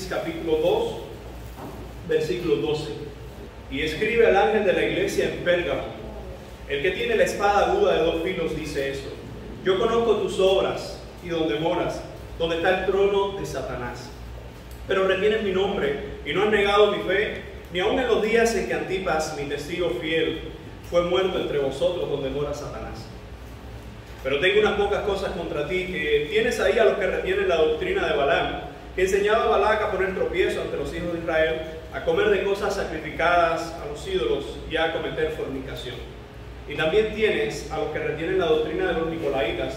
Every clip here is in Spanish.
Apocalipsis capítulo 2, versículo 12. Y escribe al ángel de la iglesia en Pérgamo: el que tiene la espada aguda de dos filos dice esto: yo conozco tus obras y donde moras, donde está el trono de Satanás. Pero retienes mi nombre y no has negado mi fe, ni aun en los días en que Antipas, mi testigo fiel, fue muerto entre vosotros, donde mora Satanás. Pero tengo unas pocas cosas contra ti, que tienes ahí a los que retienen la doctrina de Balaam, que enseñaba a Balac a poner tropiezo ante los hijos de Israel, a comer de cosas sacrificadas a los ídolos y a cometer fornicación. Y también tienes a los que retienen la doctrina de los nicolaitas,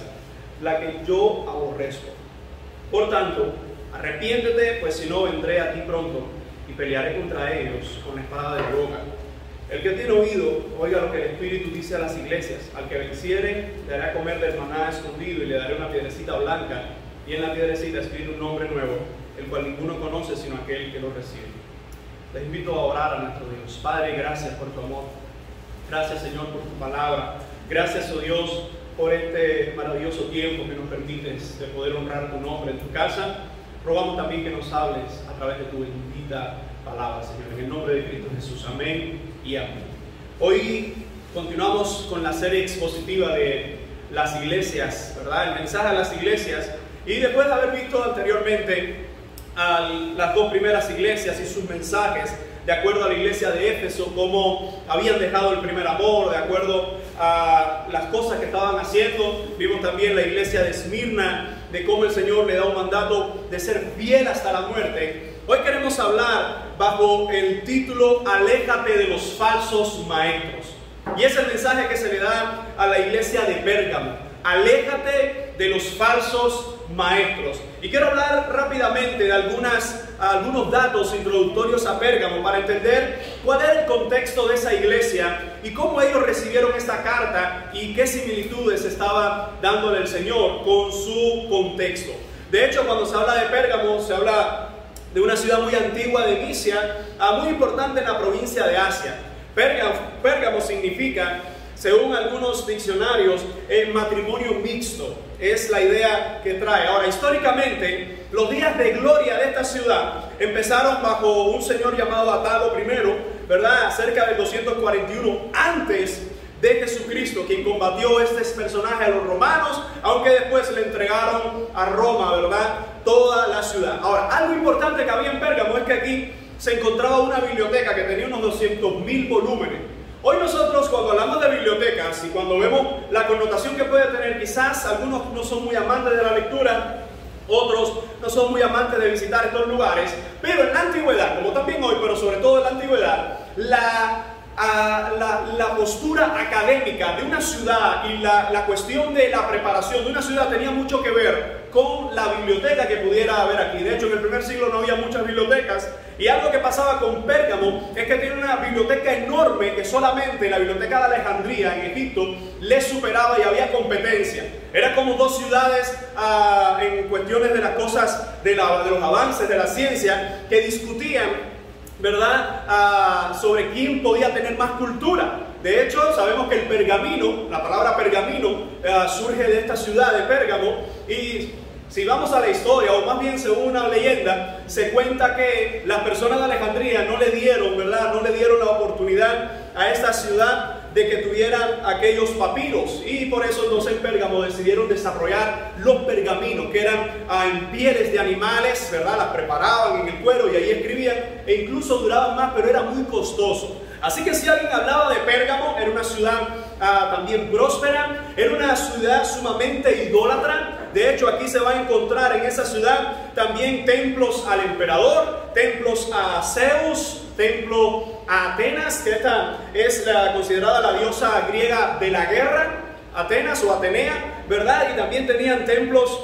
la que yo aborrezco. Por tanto, arrepiéntete, pues si no vendré a ti pronto y pelearé contra ellos con la espada de mi boca. El que tiene oído, oiga lo que el Espíritu dice a las iglesias: al que venciere, le haré a comer del maná escondido y le daré una piedrecita blanca, y en la piedrecita escribe un nombre nuevo, el cual ninguno conoce sino aquel que lo recibe. Les invito a orar a nuestro Dios. Padre, gracias por tu amor. Gracias, Señor, por tu palabra. Gracias, oh Dios, por este maravilloso tiempo que nos permites de poder honrar tu nombre en tu casa. Rogamos también que nos hables a través de tu bendita palabra, Señor, en el nombre de Cristo Jesús. Amén y amén. Hoy continuamos con la serie expositiva de las iglesias, ¿verdad? El mensaje a las iglesias. Y después de haber visto anteriormente a las dos primeras iglesias y sus mensajes, de acuerdo a la iglesia de Éfeso, cómo habían dejado el primer amor, de acuerdo a las cosas que estaban haciendo. Vimos también la iglesia de Esmirna, de cómo el Señor le da un mandato de ser fiel hasta la muerte. Hoy queremos hablar bajo el título Aléjate de los falsos maestros. Y es el mensaje que se le da a la iglesia de Pérgamo: aléjate de los falsos maestros. Y quiero hablar rápidamente de algunos datos introductorios a Pérgamo para entender cuál era el contexto de esa iglesia y cómo ellos recibieron esta carta y qué similitudes estaba dándole el Señor con su contexto. De hecho, cuando se habla de Pérgamo, se habla de una ciudad muy antigua de Misia, muy importante en la provincia de Asia. Pérgamo significa, según algunos diccionarios, el matrimonio mixto. Es la idea que trae. Ahora, históricamente, los días de gloria de esta ciudad empezaron bajo un señor llamado Atalo I, ¿verdad? Cerca del 241 antes de Jesucristo, quien combatió este personaje a los romanos, aunque después le entregaron a Roma, ¿verdad?, toda la ciudad. Ahora, algo importante que había en Pérgamo es que aquí se encontraba una biblioteca que tenía unos 200.000 volúmenes. Hoy nosotros, cuando hablamos de bibliotecas y cuando vemos la connotación que puede tener, quizás algunos no son muy amantes de la lectura, otros no son muy amantes de visitar estos lugares, pero en la antigüedad, como también hoy, pero sobre todo en la antigüedad, la postura académica de una ciudad y la cuestión de la preparación de una ciudad tenía mucho que ver con la biblioteca que pudiera haber aquí. De hecho, en el primer siglo no había muchas bibliotecas, y algo que pasaba con Pérgamo es que tiene una biblioteca enorme que solamente la biblioteca de Alejandría en Egipto le superaba y había competencia. Era como dos ciudades en cuestiones de las cosas, de los avances de la ciencia, que discutían, ¿verdad?, sobre quién podía tener más cultura. De hecho, sabemos que el pergamino, la palabra pergamino, surge de esta ciudad de Pérgamo. Y si vamos a la historia, o más bien según una leyenda, se cuenta que las personas de Alejandría no le dieron, ¿verdad?, no le dieron la oportunidad a esta ciudad de que tuvieran aquellos papiros, y por eso entonces en Pérgamo decidieron desarrollar los pergaminos, que eran en pieles de animales, ¿verdad? Las preparaban en el cuero y ahí escribían, e incluso duraban más, pero era muy costoso. Así que si alguien hablaba de Pérgamo, era una ciudad también próspera, era una ciudad sumamente idólatra. De hecho, aquí se va a encontrar en esa ciudad también templos al emperador, templos a Zeus, templo a Atenas, que esta es considerada la diosa griega de la guerra, Atenas o Atenea, ¿verdad? Y también tenían templos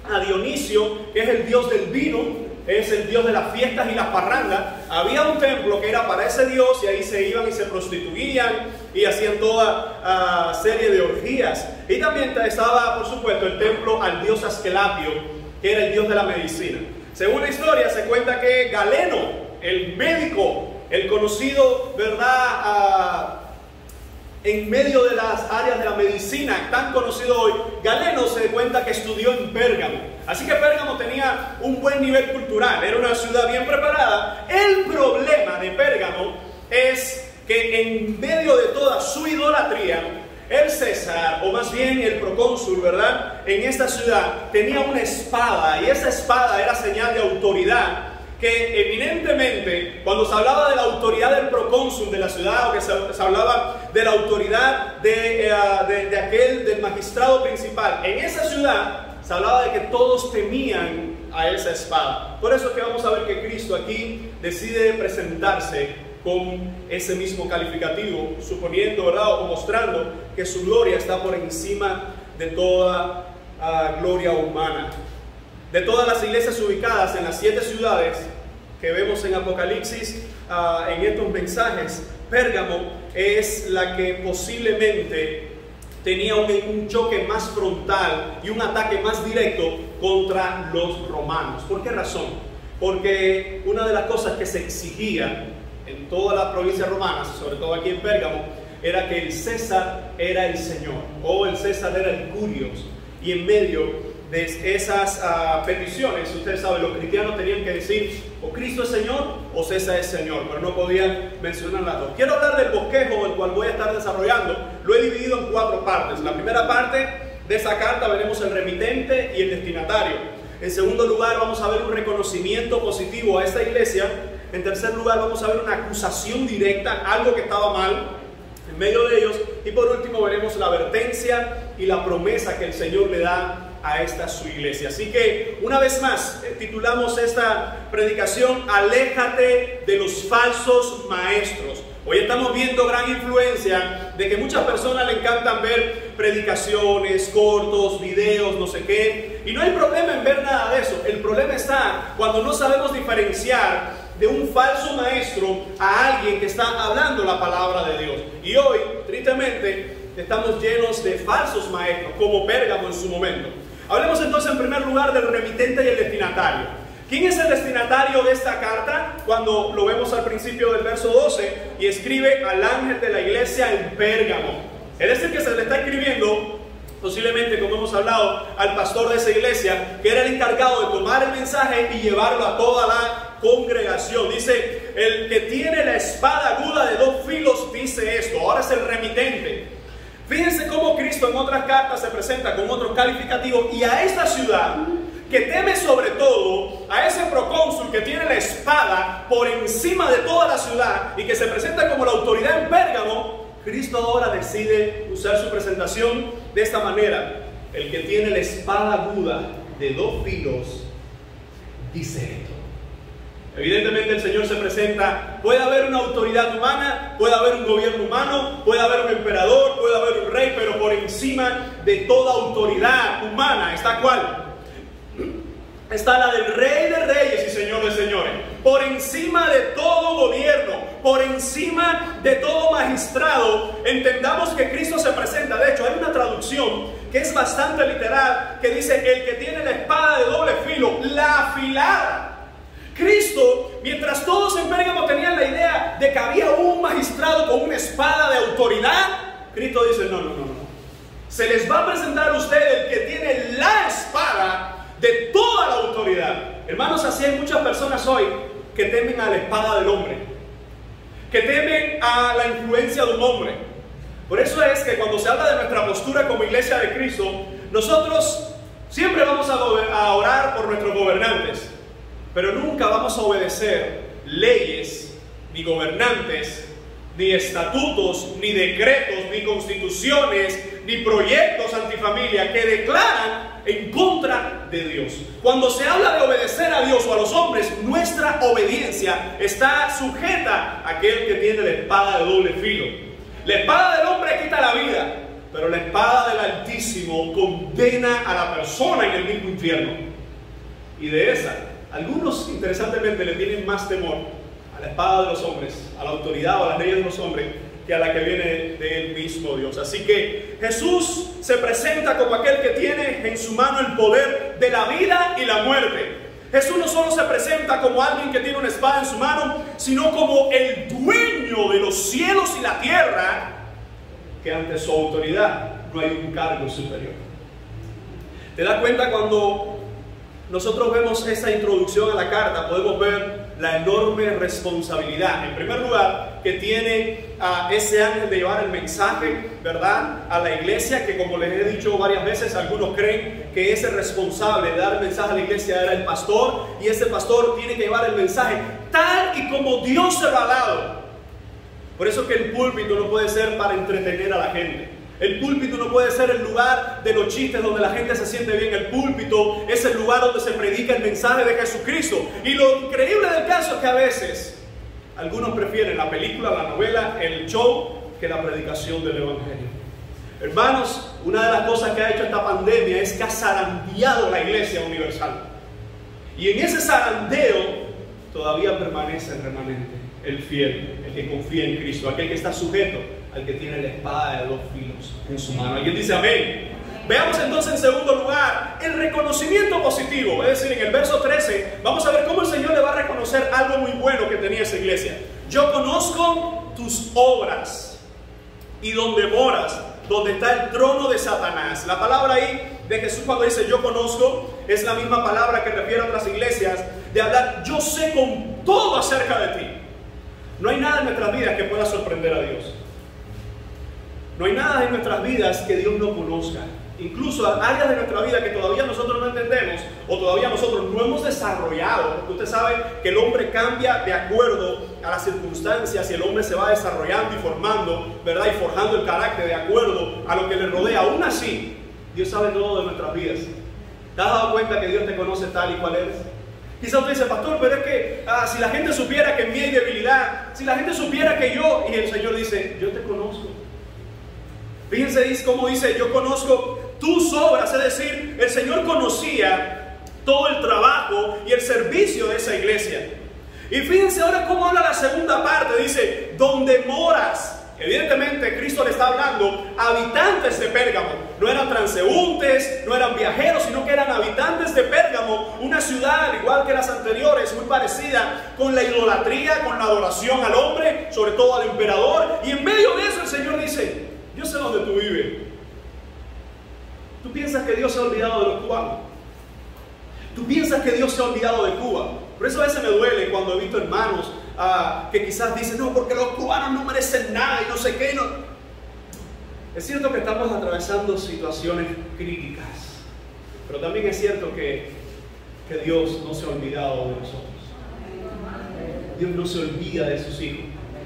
a Dionisio, que es el dios del vino, es el dios de las fiestas y las parrandas. Había un templo que era para ese dios, y ahí se iban y se prostituían y hacían toda serie de orgías. Y también estaba, por supuesto, el templo al dios Asclepio, que era el dios de la medicina. Según la historia, se cuenta que Galeno, el médico, el conocido, ¿verdad?, en medio de las áreas de la medicina, tan conocido hoy, Galeno se cuenta que estudió en Pérgamo. Así que Pérgamo tenía un buen nivel cultural, era una ciudad bien preparada. El problema de Pérgamo es que en medio de toda su idolatría, el César, o más bien el procónsul, ¿verdad?, en esta ciudad tenía una espada, y esa espada era señal de autoridad, que eminentemente, cuando se hablaba de la autoridad del procónsul de la ciudad, o que se hablaba de la autoridad del magistrado principal, en esa ciudad se hablaba de que todos temían a esa espada. Por eso es que vamos a ver que Cristo aquí decide presentarse con ese mismo calificativo, suponiendo, ¿verdad?, o mostrando que su gloria está por encima de toda gloria humana. De todas las iglesias ubicadas en las 7 ciudades que vemos en Apocalipsis, en estos mensajes, Pérgamo es la que posiblemente tenía un choque más frontal y un ataque más directo contra los romanos. ¿Por qué razón? Porque una de las cosas que se exigía en todas las provincias romanas, sobre todo aquí en Pérgamo, era que el César era el Señor, o el César era el Curios. Y en medio de esas peticiones, ustedes saben, los cristianos tenían que decir o Cristo es Señor o César es Señor, pero no podían mencionar las dos. Quiero hablar del bosquejo, el cual voy a estar desarrollando. Lo he dividido en 4 partes. La primera parte de esa carta veremos el remitente y el destinatario. En segundo lugar, vamos a ver un reconocimiento positivo a esta iglesia. En tercer lugar, vamos a ver una acusación directa, algo que estaba mal en medio de ellos. Y por último, veremos la advertencia y la promesa que el Señor le da a esta su iglesia. Así que, una vez más, titulamos esta predicación Aléjate de los falsos maestros. Hoy estamos viendo gran influencia de que muchas personas le encantan ver predicaciones, cortos, videos, no sé qué. Y no hay problema en ver nada de eso. El problema está cuando no sabemos diferenciar de un falso maestro a alguien que está hablando la palabra de Dios. Y hoy, tristemente, estamos llenos de falsos maestros, como Pérgamo en su momento. Hablemos entonces en primer lugar del remitente y el destinatario. ¿Quién es el destinatario de esta carta? Cuando lo vemos al principio del verso 12, y escribe al ángel de la iglesia en Pérgamo. Es decir, que se le está escribiendo, posiblemente, como hemos hablado, al pastor de esa iglesia, que era el encargado de tomar el mensaje y llevarlo a toda la congregación. Dice, el que tiene la espada aguda de 2 filos dice esto. Ahora es el remitente. Fíjense cómo Cristo en otras cartas se presenta con otros calificativos, y a esta ciudad que teme sobre todo, a ese procónsul que tiene la espada por encima de toda la ciudad y que se presenta como la autoridad en Pérgamo, Cristo ahora decide usar su presentación de esta manera. El que tiene la espada aguda de 2 filos dice esto. Evidentemente el Señor se presenta, puede haber una autoridad humana, puede haber un gobierno humano, puede haber un emperador, puede haber un rey, pero por encima de toda autoridad humana, ¿está cuál? Está la del Rey de Reyes y Señor de Señores. Por encima de todo gobierno, por encima de todo magistrado, entendamos que Cristo se presenta. De hecho, hay una traducción que es bastante literal, que dice, el que tiene la espada de doble filo, la afilada. Cristo, mientras todos en Pérgamo tenían la idea de que había un magistrado con una espada de autoridad, Cristo dice, no. Se les va a presentar a usted el que tiene la espada de toda la autoridad. Hermanos, así hay muchas personas hoy que temen a la espada del hombre, que temen a la influencia de un hombre. Por eso es que cuando se habla de nuestra postura como iglesia de Cristo, nosotros siempre vamos a orar por nuestros gobernantes, pero nunca vamos a obedecer leyes, ni gobernantes, ni estatutos, ni decretos, ni constituciones, ni proyectos antifamilia que declaran en contra de Dios. Cuando se habla de obedecer a Dios o a los hombres, nuestra obediencia está sujeta a aquel que tiene la espada de doble filo. La espada del hombre quita la vida, pero la espada del Altísimo condena a la persona en el mismo infierno. Y de esa, algunos interesantemente le tienen más temor a la espada de los hombres, a la autoridad o a las leyes de los hombres, que a la que viene del mismo Dios. Así que Jesús se presenta como aquel que tiene en su mano el poder de la vida y la muerte. Jesús no solo se presenta como alguien que tiene una espada en su mano, sino como el dueño de los cielos y la tierra, que ante su autoridad no hay un cargo superior. ¿Te das cuenta cuando nosotros vemos esa introducción a la carta, podemos ver la enorme responsabilidad, en primer lugar, que tiene ese ángel de llevar el mensaje, ¿verdad?, a la iglesia, que como les he dicho varias veces, algunos creen que ese responsable de dar el mensaje a la iglesia era el pastor, y ese pastor tiene que llevar el mensaje tal y como Dios se lo ha dado. Por eso que el púlpito no puede ser para entretener a la gente. El púlpito no puede ser el lugar de los chistes donde la gente se siente bien. El púlpito es el lugar donde se predica el mensaje de Jesucristo. Y lo increíble del caso es que a veces algunos prefieren la película, la novela, el show, que la predicación del evangelio. Hermanos, una de las cosas que ha hecho esta pandemia es que ha zarandeado la iglesia universal. Y en ese zarandeo todavía permanece el remanente, el fiel, el que confía en Cristo, aquel que está sujeto al que tiene la espada de dos filos en su mano. ¿Alguien dice amén? Veamos entonces en segundo lugar el reconocimiento positivo. Es decir, en el verso 13 vamos a ver cómo el Señor le va a reconocer algo muy bueno que tenía esa iglesia. Yo conozco tus obras y donde moras, donde está el trono de Satanás. La palabra ahí de Jesús cuando dice yo conozco es la misma palabra que refiere a otras iglesias de hablar yo sé con todo acerca de ti. No hay nada en nuestras vidas que pueda sorprender a Dios. No hay nada en nuestras vidas que Dios no conozca. Incluso áreas de nuestra vida que todavía nosotros no entendemos o todavía nosotros no hemos desarrollado. Porque usted sabe que el hombre cambia de acuerdo a las circunstancias y el hombre se va desarrollando y formando, ¿verdad? Y forjando el carácter de acuerdo a lo que le rodea. Aún así, Dios sabe todo de nuestras vidas. ¿Te has dado cuenta que Dios te conoce tal y cual eres? Quizá usted dice, pastor, pero es que si la gente supiera que en mí hay debilidad, si la gente supiera que yo, y el Señor dice, yo te conozco. Fíjense cómo dice, yo conozco tus obras, es decir, el Señor conocía todo el trabajo y el servicio de esa iglesia. Y fíjense ahora cómo habla la segunda parte, dice, donde moras. Evidentemente Cristo le está hablando a habitantes de Pérgamo. No eran transeúntes, no eran viajeros, sino que eran habitantes de Pérgamo, una ciudad al igual que las anteriores, muy parecida con la idolatría, con la adoración al hombre, sobre todo al emperador. Y en medio de eso el Señor dice, yo sé dónde tú vives. ¿Tú piensas que Dios se ha olvidado de los cubanos? ¿Tú piensas que Dios se ha olvidado de Cuba? Por eso a veces me duele cuando he visto hermanos que quizás dicen, no, porque los cubanos no merecen nada y no sé qué. No. Es cierto que estamos atravesando situaciones críticas, pero también es cierto que Dios no se ha olvidado de nosotros. Dios no se olvida de sus hijos.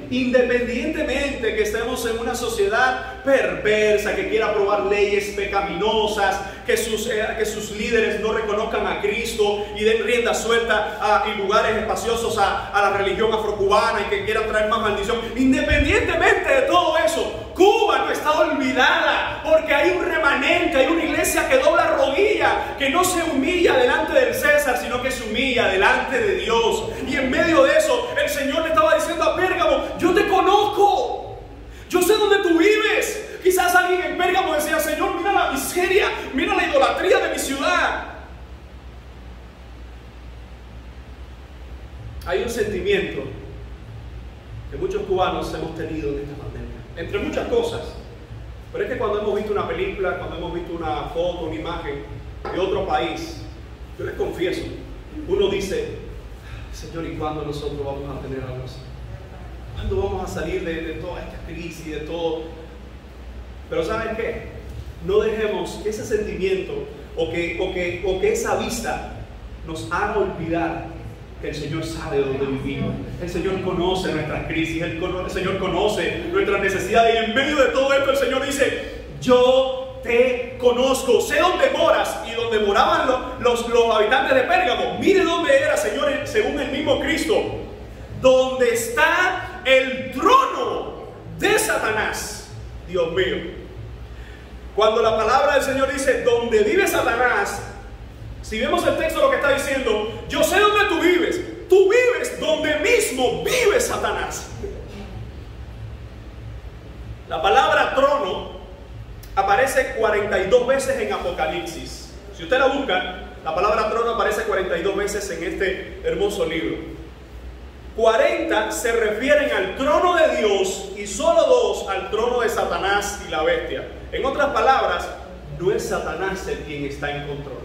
Independientemente que estemos en una sociedad perversa, que quiera aprobar leyes pecaminosas, que sus líderes no reconozcan a Cristo y den rienda suelta y lugares espaciosos a la religión afrocubana y que quieran traer más maldición. Independientemente de todo eso, Cuba no está olvidada, porque hay un remanente, hay una iglesia que dobla rodilla, que no se humilla delante del César, sino que se humilla delante de Dios. Y en medio de eso, el Señor le estaba diciendo a Pérgamo, yo te conozco, yo sé dónde tú vives. Quizás alguien en Pérgamo decía, Señor, mira la miseria, mira la idolatría de mi ciudad. Hay un sentimiento que muchos cubanos hemos tenido en esta pandemia, entre muchas cosas. Pero es que cuando hemos visto una película, cuando hemos visto una foto, una imagen de otro país, yo les confieso, uno dice, Señor, ¿y cuándo nosotros vamos a tener algo así? ¿Cuándo vamos a salir de toda esta crisis, de todo? Pero ¿saben qué? No dejemos que ese sentimiento o que esa vista nos haga olvidar que el Señor sabe dónde vivimos. El Señor conoce nuestras crisis, el Señor conoce nuestras necesidades, y en medio de todo esto el Señor dice, yo te conozco, sé dónde moras. Y donde moraban los habitantes de Pérgamo, mire dónde era, Señor, según el mismo Cristo, donde está el trono de Satanás. Dios mío. Cuando la palabra del Señor dice donde vive Satanás, si vemos el texto, lo que está diciendo, yo sé dónde tú vives donde mismo vive Satanás. La palabra trono aparece 42 veces en Apocalipsis. Si usted la busca, la palabra trono aparece 42 veces en este hermoso libro. 40 se refieren al trono de Dios y solo 2 al trono de Satanás y la bestia. En otras palabras, no es Satanás el quien está en control.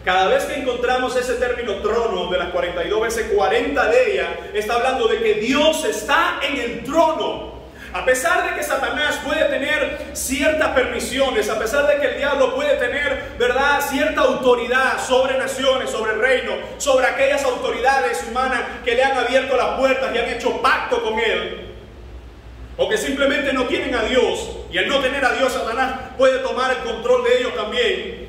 Cada vez que encontramos ese término trono, de las 42 veces, 40 de ellas está hablando de que Dios está en el trono. A pesar de que Satanás puede tener ciertas permisiones, a pesar de que el diablo puede tener, ¿verdad?, cierta autoridad sobre naciones, sobre reinos, sobre aquellas autoridades humanas que le han abierto las puertas y han hecho pacto con él, o que simplemente no tienen a Dios, y al no tener a Dios, Satanás puede tomar el control de ellos también.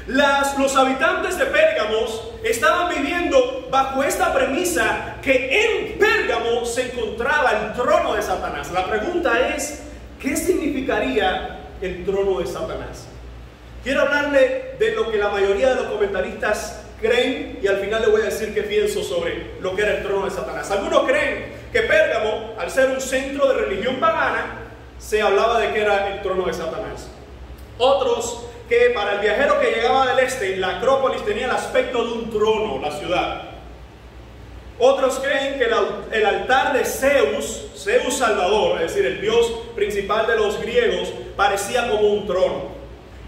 Los habitantes de Pérgamos estaban viviendo bajo esta premisa que en Pérgamo se encontraba el trono de Satanás. La pregunta es, ¿qué significaría el trono de Satanás? Quiero hablarle de lo que la mayoría de los comentaristas creen y al final le voy a decir qué pienso sobre lo que era el trono de Satanás. Algunos creen que Pérgamo, al ser un centro de religión pagana, se hablaba de que era el trono de Satanás. Otros, que para el viajero que llegaba del este, la Acrópolis tenía el aspecto de un trono, la ciudad. Otros creen que el altar de Zeus Salvador, es decir, el dios principal de los griegos, parecía como un trono.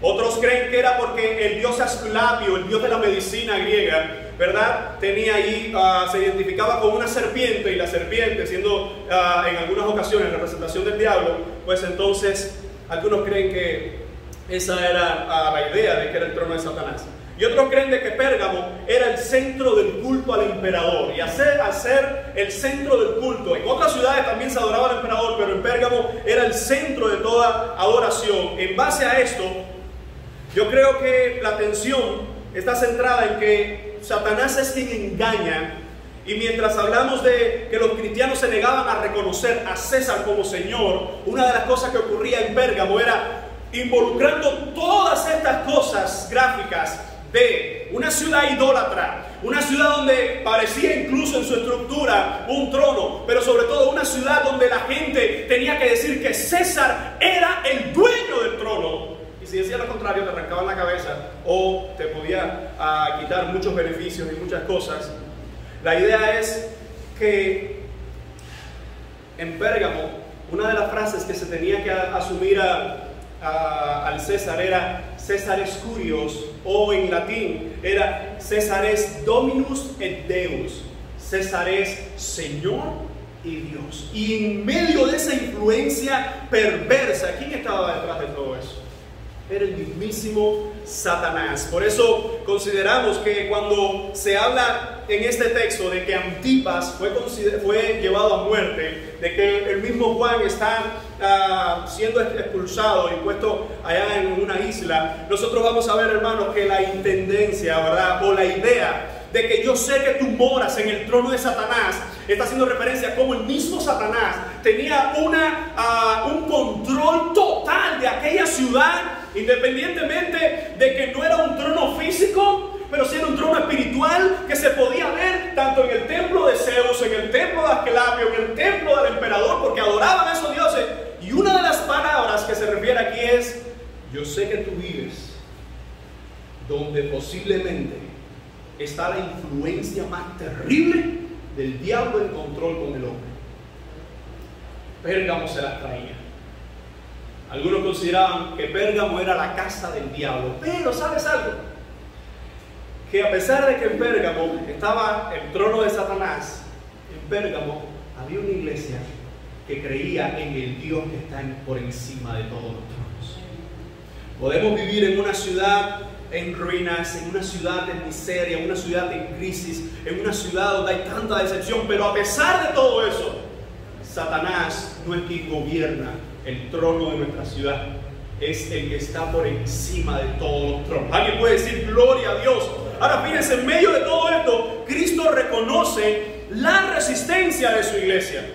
Otros creen que era porque el dios Asclepio, el dios de la medicina griega, ¿verdad?, tenía ahí, se identificaba con una serpiente, y la serpiente siendo en algunas ocasiones representación del diablo, pues entonces algunos creen que esa era la idea de que era el trono de Satanás. Y otros creen de que Pérgamo era el centro del culto al emperador. Y al ser el centro del culto, en otras ciudades también se adoraba al emperador, pero en Pérgamo era el centro de toda adoración. En base a esto, yo creo que la atención está centrada en que Satanás es quien engaña. Y mientras hablamos de que los cristianos se negaban a reconocer a César como Señor, una de las cosas que ocurría en Pérgamo era involucrando todas estas cosas gráficas de una ciudad idólatra, una ciudad donde parecía incluso en su estructura un trono, pero sobre todo una ciudad donde la gente tenía que decir que César era el dueño del trono. Y si decía lo contrario, te arrancaban la cabeza o te podía quitar muchos beneficios y muchas cosas. La idea es que en Pérgamo, una de las frases que se tenía que asumir al César era César es Curios, o en latín era César es Dominus et Deus, César es Señor y Dios. Y en medio de esa influencia perversa, ¿quién estaba detrás de todo eso? Era el mismísimo Satanás. Por eso consideramos que cuando se habla en este texto de que Antipas fue llevado a muerte, de que el mismo Juan está siendo expulsado y puesto allá en una isla, nosotros vamos a ver, hermanos, que la intendencia, ¿verdad?, o la idea de que yo sé que tú moras en el trono de Satanás, está haciendo referencia a cómo el mismo Satanás tenía un control total de aquella ciudad, independientemente de que no era un trono físico, pero sí era un trono espiritual que se podía ver tanto en el templo de Zeus, en el templo de Asclepio, en el templo del emperador, porque adoraban a esos dioses. Y una de las palabras que se refiere aquí es: yo sé que tú vives donde posiblemente está la influencia más terrible del diablo en control con el hombre. Pérgamo se las traía. Algunos consideraban que Pérgamo era la casa del diablo, pero ¿sabes algo? Que a pesar de que en Pérgamo estaba el trono de Satanás, en Pérgamo había una iglesia que creía en el Dios que está por encima de todos los tronos. Podemos vivir en una ciudad en ruinas, en una ciudad en miseria, en una ciudad en crisis, en una ciudad donde hay tanta decepción, pero a pesar de todo eso, Satanás no es quien gobierna el trono de nuestra ciudad, es el que está por encima de todos los tronos. Alguien puede decir gloria a Dios. Ahora fíjense, en medio de todo esto, Cristo reconoce la resistencia de su iglesia.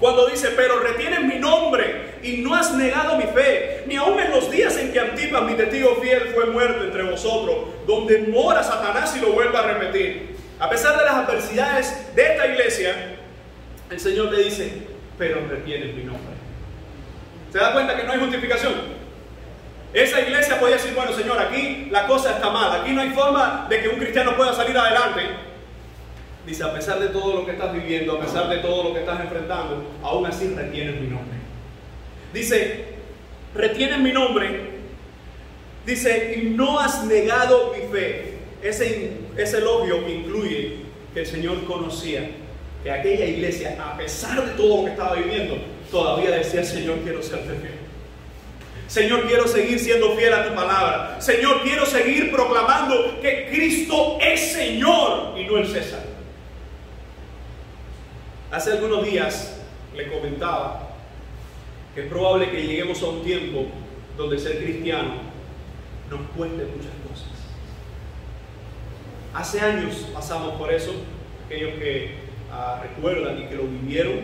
Cuando dice: pero retienes mi nombre y no has negado mi fe, ni aun en los días en que Antipas, mi testigo fiel, fue muerto entre vosotros, donde mora Satanás, y lo vuelve a repetir. A pesar de las adversidades de esta iglesia, el Señor le dice: pero retienes mi nombre. ¿Se da cuenta que no hay justificación? Esa iglesia podía decir: bueno, Señor, aquí la cosa está mal, aquí no hay forma de que un cristiano pueda salir adelante. Dice: a pesar de todo lo que estás viviendo, a pesar de todo lo que estás enfrentando, aún así retienes mi nombre. Dice: retienes mi nombre Dice, y no has negado mi fe. Ese elogio incluye que el Señor conocía que aquella iglesia, a pesar de todo lo que estaba viviendo, todavía decía, Señor, quiero serte fiel. Señor, quiero seguir siendo fiel a tu palabra. Señor, quiero seguir proclamando que Cristo es Señor y no el César. Hace algunos días le comentaba que es probable que lleguemos a un tiempo donde ser cristiano nos cueste muchas cosas. Hace años pasamos por eso, aquellos que recuerdan y que lo vivieron,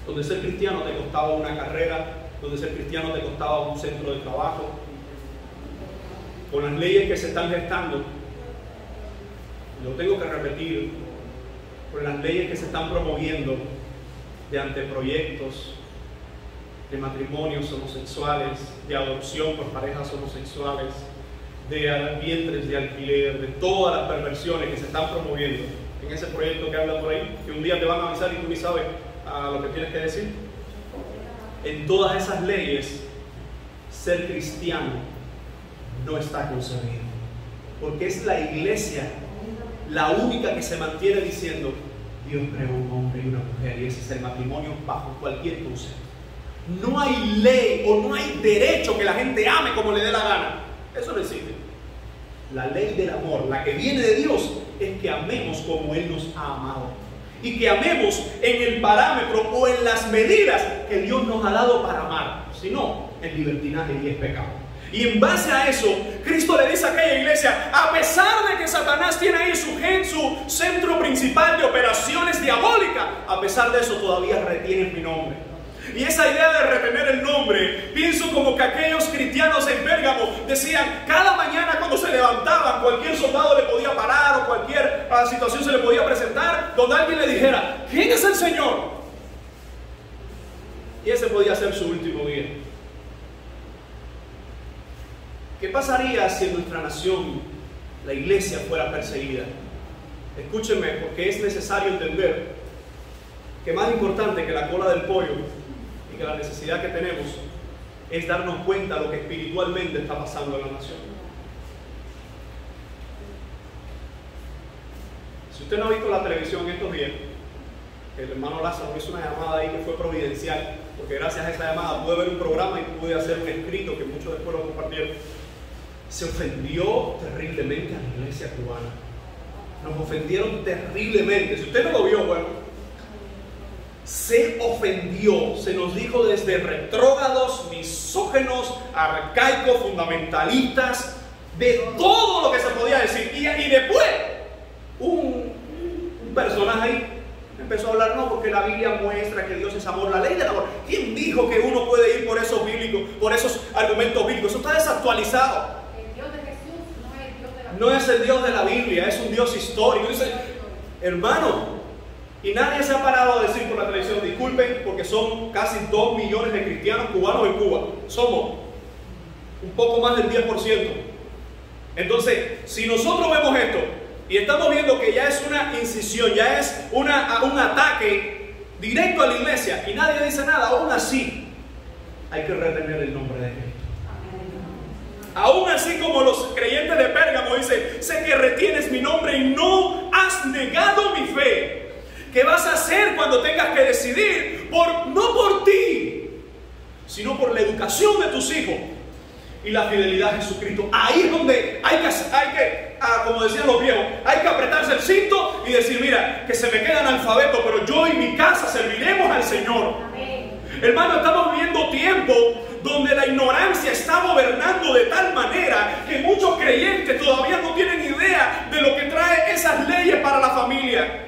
donde ser cristiano te costaba una carrera, donde ser cristiano te costaba un centro de trabajo. Con las leyes que se están gestando, lo tengo que repetir, con las leyes que se están promoviendo de anteproyectos, de matrimonios homosexuales, de adopción por parejas homosexuales, de vientres de alquiler, de todas las perversiones que se están promoviendo en ese proyecto que habla por ahí, que un día te van a avisar y tú ni sabes lo que tienes que decir. En todas esas leyes, ser cristiano no está concebido, porque es la iglesia la única que se mantiene diciendo, Dios creó un hombre y una mujer, y ese es el matrimonio bajo cualquier concepto. No hay ley o no hay derecho que la gente ame como le dé la gana. Eso no existe. La ley del amor, la que viene de Dios, es que amemos como Él nos ha amado. Y que amemos en el parámetro o en las medidas que Dios nos ha dado para amar. Si no, es libertinaje y es pecado. Y en base a eso, Cristo le dice a aquella iglesia, a pesar de que Satanás tiene ahí su centro principal de operaciones diabólicas, a pesar de eso todavía retienen mi nombre. Y esa idea de retener el nombre, pienso como que aquellos cristianos en Pérgamo decían, cada mañana cuando se levantaban, cualquier soldado le podía parar o cualquier situación se le podía presentar, donde alguien le dijera, ¿quién es el Señor? Y ese podía ser su último día. ¿Qué pasaría si en nuestra nación la iglesia fuera perseguida? Escúchenme, porque es necesario entender que más importante que la cola del pollo y que la necesidad que tenemos es darnos cuenta de lo que espiritualmente está pasando en la nación. Si usted no ha visto la televisión estos días, el hermano Lázaro hizo una llamada ahí que fue providencial, porque gracias a esa llamada pude ver un programa y pude hacer un escrito que muchos después lo compartieron. Se ofendió terriblemente a la iglesia cubana. Nos ofendieron terriblemente. Si usted no lo vio, bueno, se ofendió. Se nos dijo desde retrógrados, misógenos, arcaicos, fundamentalistas, de todo lo que se podía decir. Y después, un personaje ahí empezó a hablar, no, porque la Biblia muestra que Dios es amor, la ley del amor. ¿Quién dijo que uno puede ir por esos bíblicos, por esos argumentos bíblicos? Eso está desactualizado. No es el Dios de la Biblia, es un Dios histórico. Dice, hermano, y nadie se ha parado a decir por la televisión, disculpen, porque son casi 2 millones de cristianos cubanos en Cuba. Somos un poco más del 10%. Entonces, si nosotros vemos esto y estamos viendo que ya es una incisión, ya es un ataque directo a la iglesia y nadie dice nada, aún así hay que retener el nombre de Cristo. Aún así como los creyentes de Pérgamo dicen, sé que retienes mi nombre y no has negado mi fe. ¿Qué vas a hacer cuando tengas que decidir? No por ti, sino por la educación de tus hijos y la fidelidad a Jesucristo. Ahí es donde hay que como decían los viejos, hay que apretarse el cinto y decir, mira, que se me queda analfabeto, pero yo y mi casa serviremos al Señor. Amén. Hermano, estamos viviendo tiempo donde la ignorancia está gobernando de tal manera que muchos creyentes todavía no tienen idea de lo que trae esas leyes para la familia.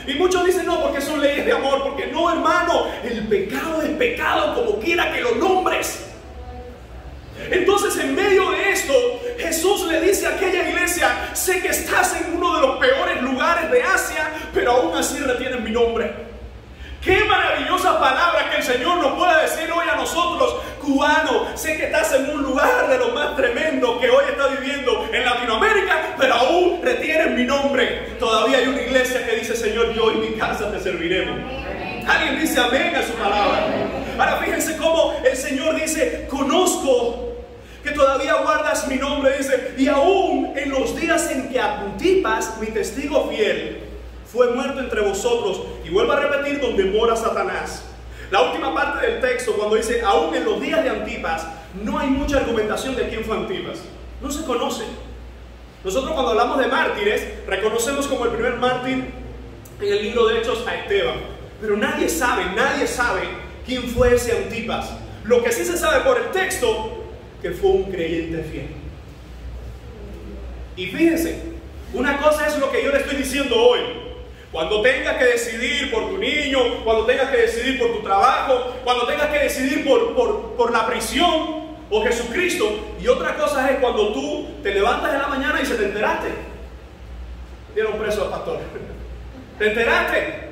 Y muchos dicen, no, porque son leyes de amor, porque no, hermano, el pecado es pecado como quiera que lo nombres. Entonces, en medio de esto, Jesús le dice a aquella iglesia, sé que estás en uno de los peores lugares de Asia, pero aún así retienes mi nombre. Qué maravillosa palabra que el Señor nos pueda decir hoy a nosotros, cubanos. Sé que estás en un lugar de lo más tremendo que hoy está viviendo en Latinoamérica, pero aún retienes mi nombre. Todavía hay una iglesia que dice, Señor, yo y mi casa te serviremos. Alguien dice amén a su palabra. Ahora fíjense cómo el Señor dice, conozco que todavía guardas mi nombre. Dice, y aún en los días en que Antipas, mi testigo fiel, fue muerto entre vosotros. Y vuelvo a repetir, donde mora Satanás. La última parte del texto, cuando dice, aún en los días de Antipas, no hay mucha argumentación de quién fue Antipas. No se conoce. Nosotros cuando hablamos de mártires, reconocemos como el primer mártir en el libro de Hechos a Esteban. Pero nadie sabe quién fue ese Antipas. Lo que sí se sabe por el texto, que fue un creyente fiel. Y fíjense, una cosa es lo que yo le estoy diciendo hoy. Cuando tengas que decidir por tu niño, cuando tengas que decidir por tu trabajo, cuando tengas que decidir por la prisión o Jesucristo. Y otra cosa es cuando tú te levantas en la mañana y se te enteraste. Dieron preso al pastor. ¿Te enteraste?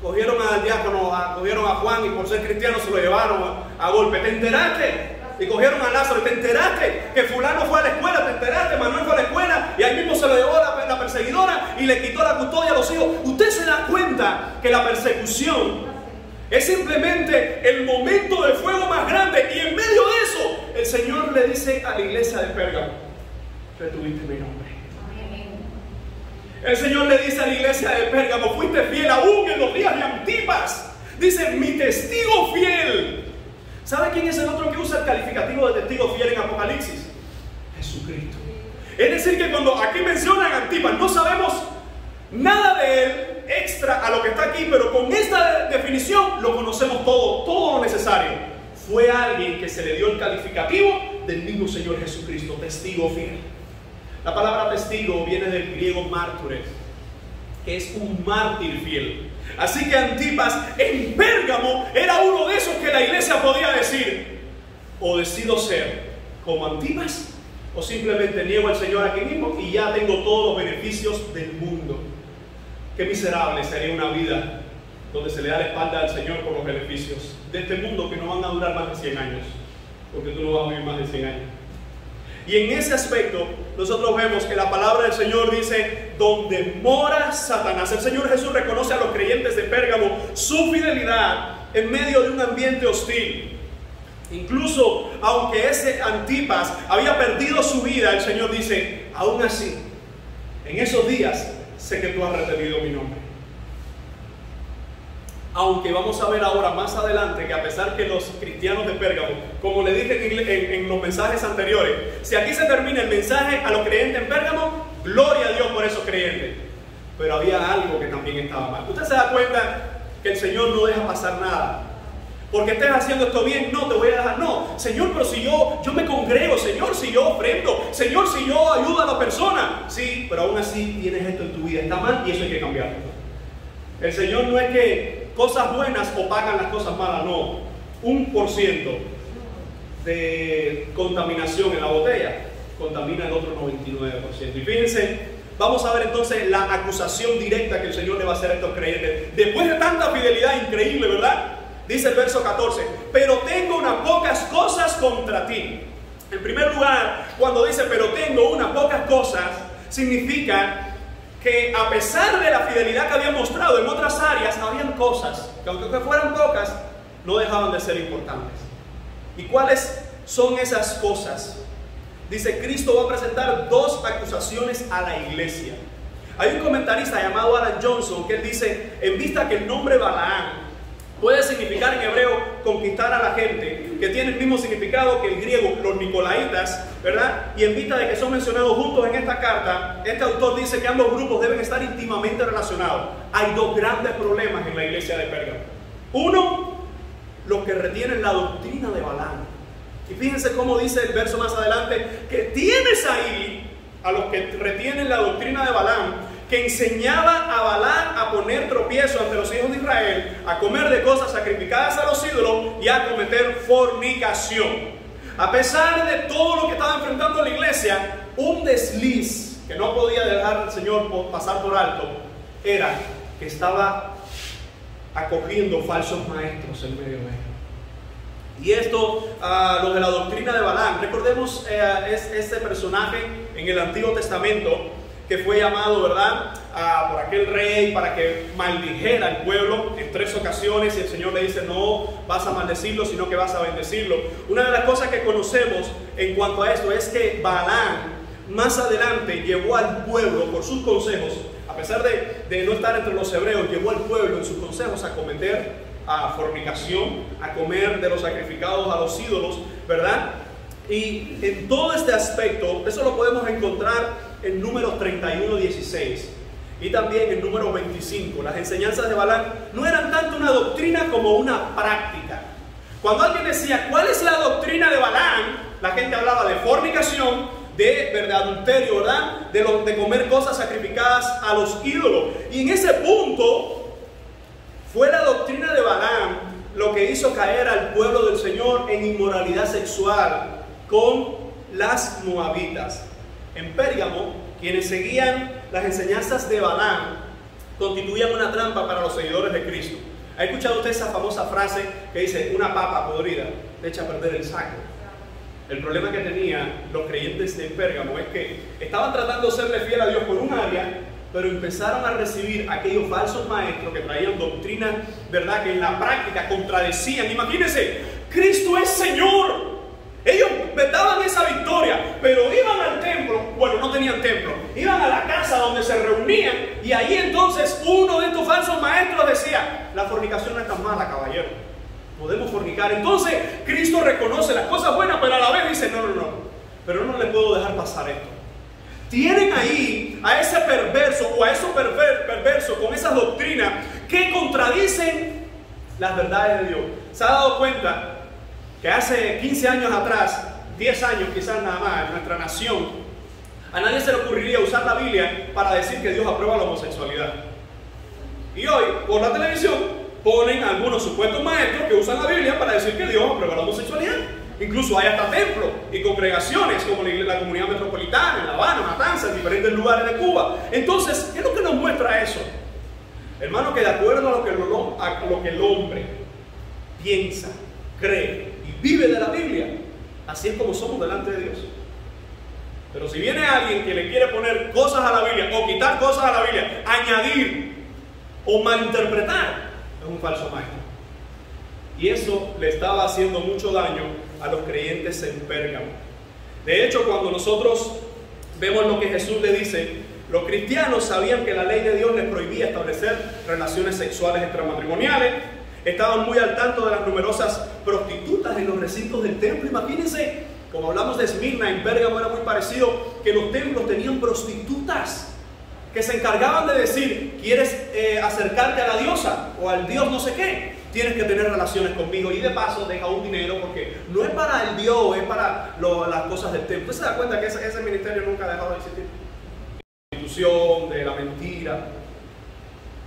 Cogieron al diácono, cogieron a Juan y por ser cristiano se lo llevaron a golpe. ¿Te enteraste? Y cogieron a Lázaro. ¿Te enteraste? Que fulano fue a la escuela. ¿Te enteraste? Manuel fue a la escuela y ahí mismo se lo llevó la perseguidora y le quitó la custodia a los hijos. Usted se da cuenta que la persecución es simplemente el momento de fuego más grande. Y en medio de eso, el Señor le dice a la iglesia de Pérgamo, retuviste mi nombre. El Señor le dice a la iglesia de Pérgamo, fuiste fiel aún en los días de Antipas. Dice, mi testigo fiel. ¿Sabe quién es el otro que usa el calificativo de testigo fiel en Apocalipsis? Jesucristo. Es decir que cuando aquí mencionan a Antipas, no sabemos nada de él extra a lo que está aquí, pero con esta definición lo conocemos todo lo necesario. Fue alguien que se le dio el calificativo del mismo Señor Jesucristo, testigo fiel. La palabra testigo viene del griego mártires, que es un mártir fiel. Así que Antipas en Pérgamo era uno de esos que la iglesia podía decir, o decido ser como Antipas, o simplemente niego al Señor aquí mismo y ya tengo todos los beneficios del mundo. Qué miserable sería una vida donde se le da la espalda al Señor por los beneficios de este mundo que no van a durar más de 100 años, porque tú no vas a vivir más de 100 años. Y en ese aspecto nosotros vemos que la palabra del Señor dice, donde mora Satanás. El Señor Jesús reconoce a los creyentes de Pérgamo su fidelidad en medio de un ambiente hostil. Incluso aunque ese Antipas había perdido su vida, el Señor dice, aún así, en esos días sé que tú has retenido mi nombre. Aunque vamos a ver ahora más adelante que a pesar que los cristianos de Pérgamo, como le dije en los mensajes anteriores, si aquí se termina el mensaje a los creyentes en Pérgamo, gloria a Dios por esos creyentes. Pero había algo que también estaba mal. Usted se da cuenta que el Señor no deja pasar nada. Porque estés haciendo esto bien, no te voy a dejar. No, Señor, pero si yo me congrego, Señor, si yo ofrendo, Señor, si yo ayudo a la persona. Sí, pero aún así tienes esto en tu vida, está mal y eso hay que cambiarlo. El Señor no es que cosas buenas opacan las cosas malas, no. 1% de contaminación en la botella contamina el otro 99%. Y fíjense, vamos a ver entonces la acusación directa que el Señor le va a hacer a estos creyentes. Después de tanta fidelidad increíble, ¿verdad? Dice el verso 14, pero tengo unas pocas cosas contra ti. En primer lugar, cuando dice, pero tengo unas pocas cosas, significa que a pesar de la fidelidad que había mostrado en otras áreas, habían cosas que aunque fueran pocas, no dejaban de ser importantes. ¿Y cuáles son esas cosas? Dice, Cristo va a presentar dos acusaciones a la iglesia. Hay un comentarista llamado Alan Johnson que él dice, en vista que el nombre Balaam puede significar en hebreo conquistar a la gente, que tiene el mismo significado que el griego, los nicolaitas, ¿verdad? Y en vista de que son mencionados juntos en esta carta, este autor dice que ambos grupos deben estar íntimamente relacionados. Hay dos grandes problemas en la iglesia de Pérgamo. Uno, los que retienen la doctrina de Balaam. Y fíjense cómo dice el verso más adelante, que tienes ahí a los que retienen la doctrina de Balaam, que enseñaba a Balaam a poner tropiezo ante los hijos de Israel, a comer de cosas sacrificadas a los ídolos y a cometer fornicación. A pesar de todo lo que estaba enfrentando la iglesia, un desliz que no podía dejar al Señor pasar por alto era que estaba acogiendo falsos maestros en medio de ellos. Y esto, lo de la doctrina de Balaam, recordemos es este personaje en el Antiguo Testamento que fue llamado, ¿verdad?, por aquel rey para que maldijera al pueblo en en 3 ocasiones y el Señor le dice: no vas a maldecirlo, sino que vas a bendecirlo. Una de las cosas que conocemos en cuanto a esto es que Balaam más adelante llevó al pueblo por sus consejos, a pesar de no estar entre los hebreos, llevó al pueblo en sus consejos a cometer fornicación, a comer de los sacrificados a los ídolos, ¿verdad? Y en todo este aspecto, eso lo podemos encontrar en Números 31:16 y también en Números 25. Las enseñanzas de Balaam no eran tanto una doctrina como una práctica. Cuando alguien decía: ¿cuál es la doctrina de Balaam?, la gente hablaba de fornicación, de adulterio, ¿verdad? De comer cosas sacrificadas a los ídolos. Y en ese punto fue la doctrina de Balaam lo que hizo caer al pueblo del Señor en inmoralidad sexual con las moabitas. En Pérgamo, quienes seguían las enseñanzas de Balaam constituían una trampa para los seguidores de Cristo. ¿Ha escuchado usted esa famosa frase que dice: una papa podrida te echa a perder el saco? El problema que tenían los creyentes de Pérgamo es que estaban tratando de serle fiel a Dios por un área, pero empezaron a recibir aquellos falsos maestros que traían doctrinas, ¿verdad?, que en la práctica contradecían. Imagínense, Cristo es Señor. Ellos daban esa victoria, pero iban al templo, bueno, no tenían templo, iban a la casa donde se reunían, y ahí entonces uno de estos falsos maestros decía: la fornicación no es tan mala, caballero, podemos fornicar. Entonces Cristo reconoce las cosas buenas, pero a la vez dice: no, pero no le puedo dejar pasar esto. Tienen ahí a ese perverso o a esos perversos con esas doctrinas que contradicen las verdades de Dios. ¿Se ha dado cuenta que hace 15 años atrás, 10 años quizás nada más, en nuestra nación, a nadie se le ocurriría usar la Biblia para decir que Dios aprueba la homosexualidad? Y hoy, por la televisión, ponen a algunos supuestos maestros que usan la Biblia para decir que Dios aprueba la homosexualidad. Incluso hay hasta templos y congregaciones como la Comunidad Metropolitana, en La Habana, Matanzas, en diferentes lugares de Cuba. Entonces, ¿qué es lo que nos muestra eso? Hermano, que de acuerdo a lo que el hombre piensa, cree y vive de la Biblia, así es como somos delante de Dios. Pero si viene alguien que le quiere poner cosas a la Biblia o quitar cosas a la Biblia, añadir o malinterpretar, es un falso maestro. Y eso le estaba haciendo mucho daño a los creyentes en Pérgamo. De hecho, cuando nosotros vemos lo que Jesús le dice, los cristianos sabían que la ley de Dios les prohibía establecer relaciones sexuales extramatrimoniales. Estaban muy al tanto de las numerosas prostitutas en los recintos del templo. Imagínense, como hablamos de Esmirna, en Pérgamo era muy parecido, que los templos tenían prostitutas que se encargaban de decir: ¿quieres acercarte a la diosa o al dios no sé qué? Tienes que tener relaciones conmigo, y de paso deja un dinero, porque no es para el dios, es para las cosas del templo. ¿Usted se da cuenta que ese ministerio nunca ha dejado de existir? La institución de la mentira,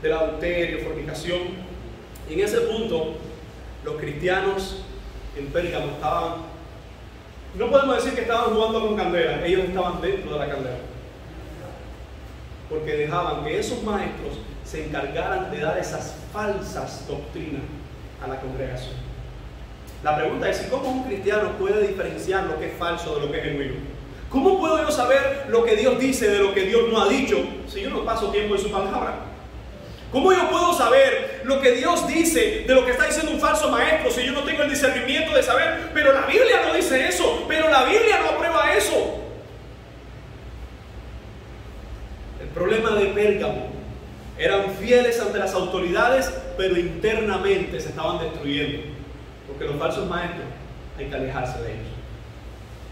del adulterio, fornicación. Y en ese punto, los cristianos en Pérgamo estaban, no podemos decir que estaban jugando con candela, ellos estaban dentro de la candela, porque dejaban que esos maestros se encargaran de dar esas falsas doctrinas a la congregación. La pregunta es: ¿cómo un cristiano puede diferenciar lo que es falso de lo que es genuino? ¿Cómo puedo yo saber lo que Dios dice de lo que Dios no ha dicho si yo no paso tiempo en su palabra? ¿Cómo yo puedo saber lo que Dios dice de lo que está diciendo un falso maestro si yo no tengo el discernimiento de saber? Pero la Biblia no dice eso, pero la Biblia no aprueba eso. El problema de Pérgamo: eran fieles ante las autoridades, pero internamente se estaban destruyendo. Porque los falsos maestros hay que alejarse de ellos.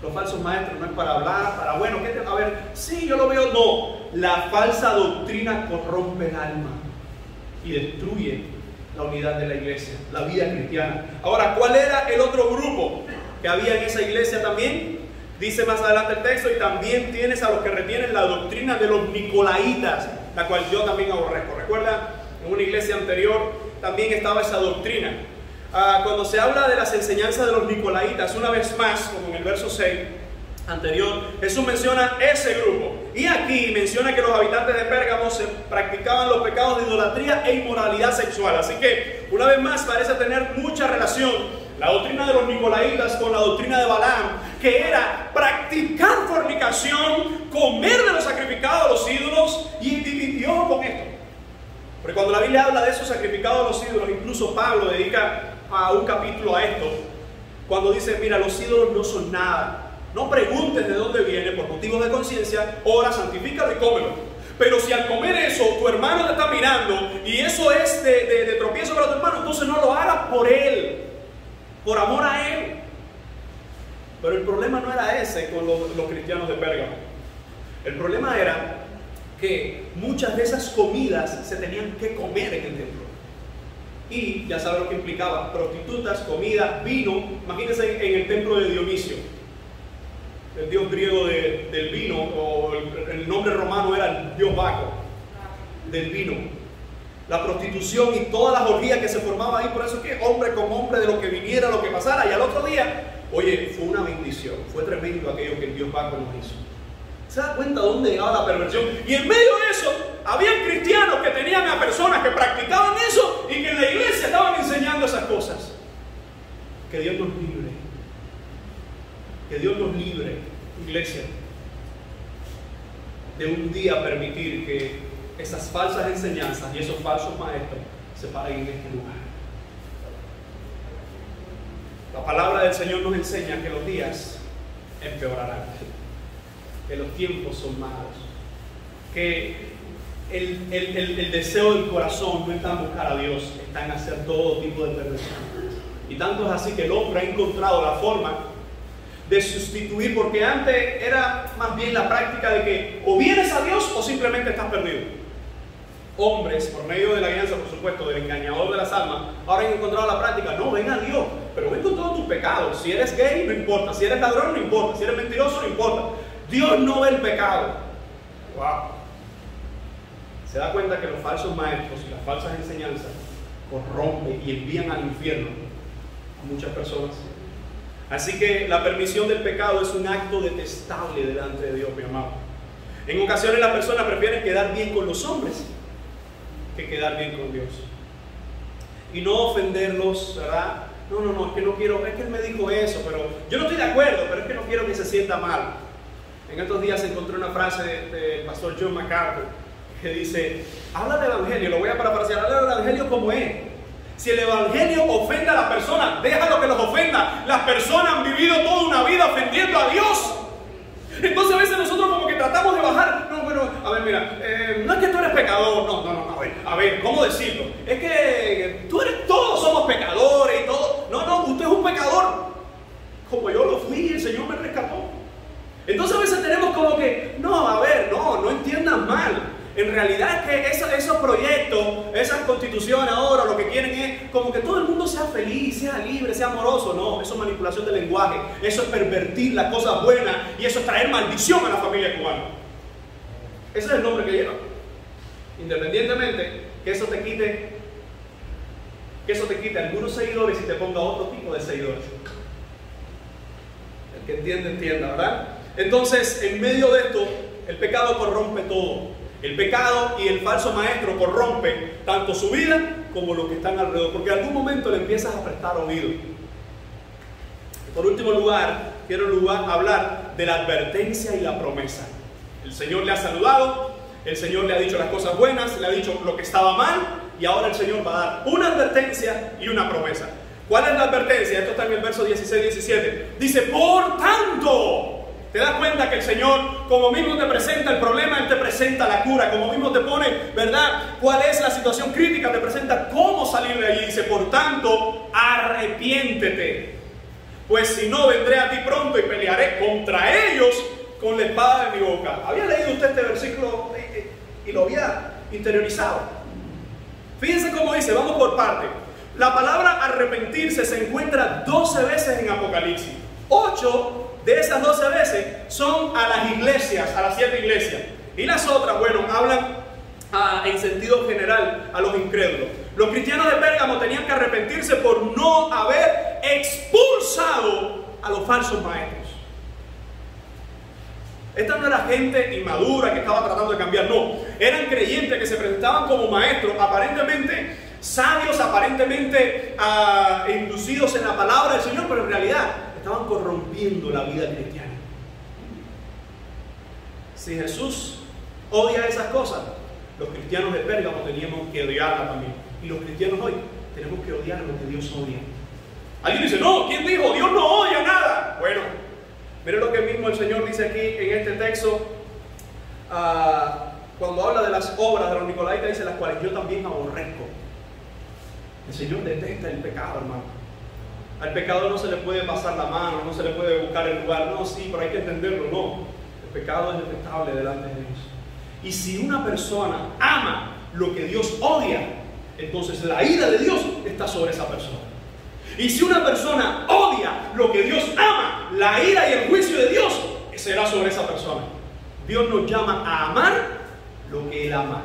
Los falsos maestros no es para hablar, para bueno, a ver, sí, yo lo veo, no. La falsa doctrina corrompe el alma y destruye la unidad de la iglesia, la vida cristiana. Ahora, ¿cuál era el otro grupo que había en esa iglesia también? Dice más adelante el texto: y también tienes a los que retienen la doctrina de los nicolaitas, la cual yo también aborrezco. Recuerda, en una iglesia anterior también estaba esa doctrina. Cuando se habla de las enseñanzas de los nicolaitas, una vez más, como en el verso 6 anterior, Jesús menciona ese grupo. Y aquí menciona que los habitantes de Pérgamo se practicaban los pecados de idolatría e inmoralidad sexual. Así que, una vez más, parece tener mucha relación la doctrina de los nicolaitas con la doctrina de Balaam, que era practicar fornicación, comer de los sacrificados a los ídolos. Y ojo con esto: Porque cuando la Biblia habla de esos sacrificados a los ídolos, incluso Pablo dedica a un capítulo a esto, cuando dice, mira, los ídolos no son nada. No preguntes de dónde viene por motivos de conciencia, ora, santifícalo y cómelo. Pero si al comer eso tu hermano te está mirando y eso es de tropiezo para tu hermano, entonces no lo hagas por él, por amor a él. Pero el problema no era ese con los cristianos de Pérgamo. El problema era que muchas de esas comidas se tenían que comer en el templo. Y ya saben lo que implicaba: prostitutas, comida, vino. Imagínense en el templo de Dionisio, el dios griego del vino, o el nombre romano era el dios Baco, del vino. La prostitución y todas las orgías que se formaban ahí. Por eso es que hombre con hombre, de lo que viniera, lo que pasara. Y al otro día, oye, fue una bendición. Fue tremendo aquello que el dios Baco nos hizo. ¿Se da cuenta dónde llegaba la perversión? Y en medio de eso, había cristianos que tenían a personas que practicaban eso y que en la iglesia estaban enseñando esas cosas. Que Dios nos libre. Que Dios nos libre, iglesia, de un día permitir que esas falsas enseñanzas y esos falsos maestros se paren en este lugar. La palabra del Señor nos enseña que los días empeorarán, que los tiempos son malos, que el deseo del corazón no está en buscar a Dios, está en hacer todo tipo de perversión. Y tanto es así que el hombre ha encontrado la forma de sustituir, porque antes era más bien la práctica de que o vienes a Dios o simplemente estás perdido. Hombres, por medio de la guianza, por supuesto, del engañador de las almas, ahora han encontrado la práctica: no, ven a Dios, pero ven con todos tus pecados. Si eres gay, no importa; si eres ladrón, no importa; si eres mentiroso, no importa. Dios no ve el pecado. Wow. Se da cuenta que los falsos maestros y las falsas enseñanzas corrompen y envían al infierno a muchas personas. Así que la permisión del pecado es un acto detestable delante de Dios, mi amado. En ocasiones las personas prefieren quedar bien con los hombres que quedar bien con Dios. Y no ofenderlos, ¿verdad? No, es que no quiero, es que él me dijo eso, pero yo no estoy de acuerdo, pero es que no quiero que se sienta mal. En estos días encontré una frase del pastor John MacArthur que dice: habla del evangelio, lo voy a parafrasear, habla del evangelio como es. Si el evangelio ofende a las personas, déjalo que los ofenda. Las personas han vivido toda una vida ofendiendo a Dios. Entonces a veces nosotros como que tratamos de bajar. No, bueno, a ver, mira, no es que tú eres pecador. No, a ver, ¿cómo decirlo? Es que todos somos pecadores y todo. No, usted es un pecador. Como yo lo fui, el Señor me rescató. Entonces a veces tenemos como que, no entiendan mal. En realidad es que esos proyectos, esas constituciones ahora lo que quieren es como que todo el mundo sea feliz, sea libre, sea amoroso. No, eso es manipulación del lenguaje, eso es pervertir las cosas buenas y eso es traer maldición a la familia cubana. Ese es el nombre que lleva. Independientemente que eso te quite algunos seguidores y te ponga otro tipo de seguidores. El que entiende, entienda, ¿verdad? Entonces, en medio de esto, el pecado corrompe todo. El pecado y el falso maestro corrompen tanto su vida como los que están alrededor, porque en algún momento le empiezas a prestar oído. Por último lugar, quiero hablar de la advertencia y la promesa. El Señor le ha saludado, el Señor le ha dicho las cosas buenas, le ha dicho lo que estaba mal, y ahora el Señor va a dar una advertencia y una promesa. ¿Cuál es la advertencia? Esto está en el verso 16-17. Dice: por tanto. ¿Te das cuenta que el Señor, como mismo te presenta el problema, Él te presenta la cura? Como mismo te pone, ¿verdad?, cuál es la situación crítica, te presenta cómo salir de allí. Dice: por tanto, arrepiéntete, pues si no, vendré a ti pronto y pelearé contra ellos con la espada de mi boca. ¿Había leído usted este versículo y lo había interiorizado? Fíjense cómo dice, vamos por parte. La palabra arrepentirse se encuentra 12 veces en Apocalipsis. 8 de esas 12 veces son a las iglesias, a las 7 iglesias. Y las otras, bueno, hablan en sentido general a los incrédulos. Los cristianos de Pérgamo tenían que arrepentirse por no haber expulsado a los falsos maestros. Esta no era gente inmadura que estaba tratando de cambiar, no. Eran creyentes que se presentaban como maestros, aparentemente sabios, aparentemente inducidos en la palabra del Señor, pero en realidad estaban corrompiendo la vida cristiana. Si Jesús odia esas cosas, los cristianos de Pérgamo teníamos que odiarla también. Y los cristianos hoy tenemos que odiar lo que Dios odia. Alguien dice, no, ¿quién dijo? Dios no odia nada. Bueno, miren lo que mismo el Señor dice aquí en este texto. Cuando habla de las obras de los Nicolaitas, dice las cuales yo también aborrezco. El Señor detesta el pecado, hermano. Al pecado no se le puede pasar la mano, no se le puede buscar el lugar. No, sí, pero hay que entenderlo, no. El pecado es detestable delante de Dios. Y si una persona ama lo que Dios odia, entonces la ira de Dios está sobre esa persona. Y si una persona odia lo que Dios ama, la ira y el juicio de Dios será sobre esa persona. Dios nos llama a amar lo que Él ama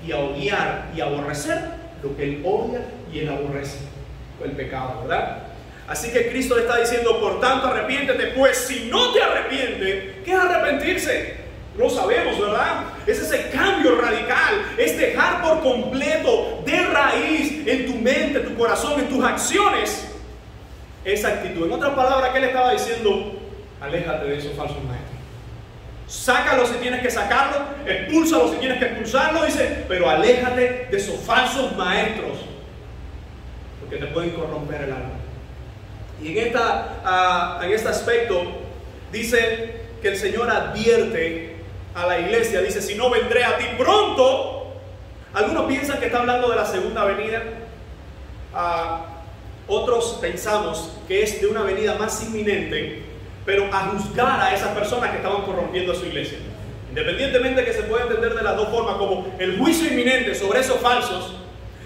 y a odiar y aborrecer lo que Él odia y Él aborrece, el pecado, ¿verdad? Así que Cristo le está diciendo, por tanto arrepiéntete, pues si no te arrepientes, ¿qué es arrepentirse? Lo sabemos, ¿verdad? Es ese cambio radical, es dejar por completo, de raíz, en tu mente, en tu corazón, en tus acciones, esa actitud. En otras palabras, ¿qué le estaba diciendo? Aléjate de esos falsos maestros. Sácalo si tienes que sacarlo, expúlsalo si tienes que expulsarlo, dice, pero aléjate de esos falsos maestros, porque te pueden corromper el alma. Y en este aspecto, dice que el Señor advierte a la iglesia, dice, si no vendré a ti pronto. Algunos piensan que está hablando de la segunda venida, otros pensamos que es de una venida más inminente, pero a juzgar a esas personas que estaban corrompiendo a su iglesia. Independientemente de que se puede entender de las dos formas, como el juicio inminente sobre esos falsos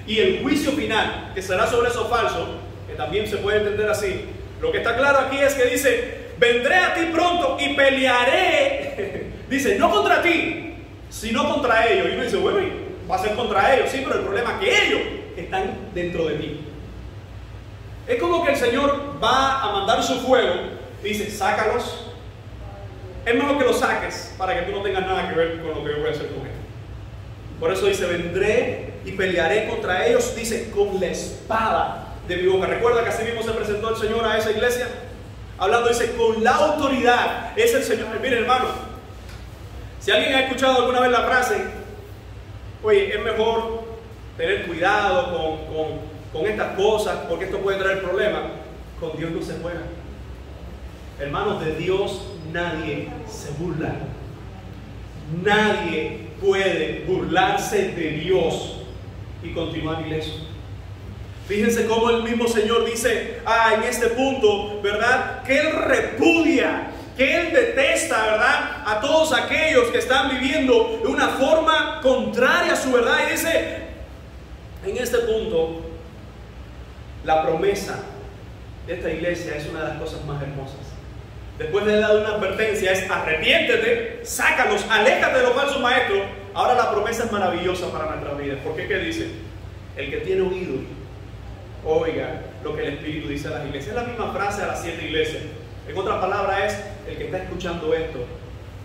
y el juicio final que será sobre esos falsos, que también se puede entender así. Lo que está claro aquí es que dice, vendré a ti pronto y pelearé, dice, no contra ti, sino contra ellos. Y uno dice, bueno, va a ser contra ellos, sí, pero el problema es que ellos están dentro de ti. Es como que el Señor va a mandar su fuego. Dice, sácalos. Es mejor que los saques para que tú no tengas nada que ver con lo que yo voy a hacer con ellos. Por eso dice, vendré y pelearé contra ellos, dice, con la espada de mi boca. Recuerda que así mismo se presentó el Señor a esa iglesia, hablando, dice, con la autoridad. Es el Señor. Miren, hermano, si alguien ha escuchado alguna vez la frase, oye, es mejor tener cuidado con estas cosas, porque esto puede traer problemas. Con Dios no se juega. Hermanos, de Dios nadie se burla. Nadie puede burlarse de Dios y continuar ileso. Fíjense cómo el mismo Señor dice en este punto, ¿verdad? Que Él repudia, que Él detesta, ¿verdad? A todos aquellos que están viviendo de una forma contraria a su verdad. Y dice, en este punto, la promesa de esta iglesia es una de las cosas más hermosas. Después de dar una advertencia, es arrepiéntete, sácalos, aléjate de los falsos maestros. Ahora la promesa es maravillosa para nuestras vidas. ¿Por qué? ¿Qué dice? El que tiene oído, oiga lo que el Espíritu dice a las iglesias. Es la misma frase a las 7 iglesias. En otras palabras es, el que está escuchando esto,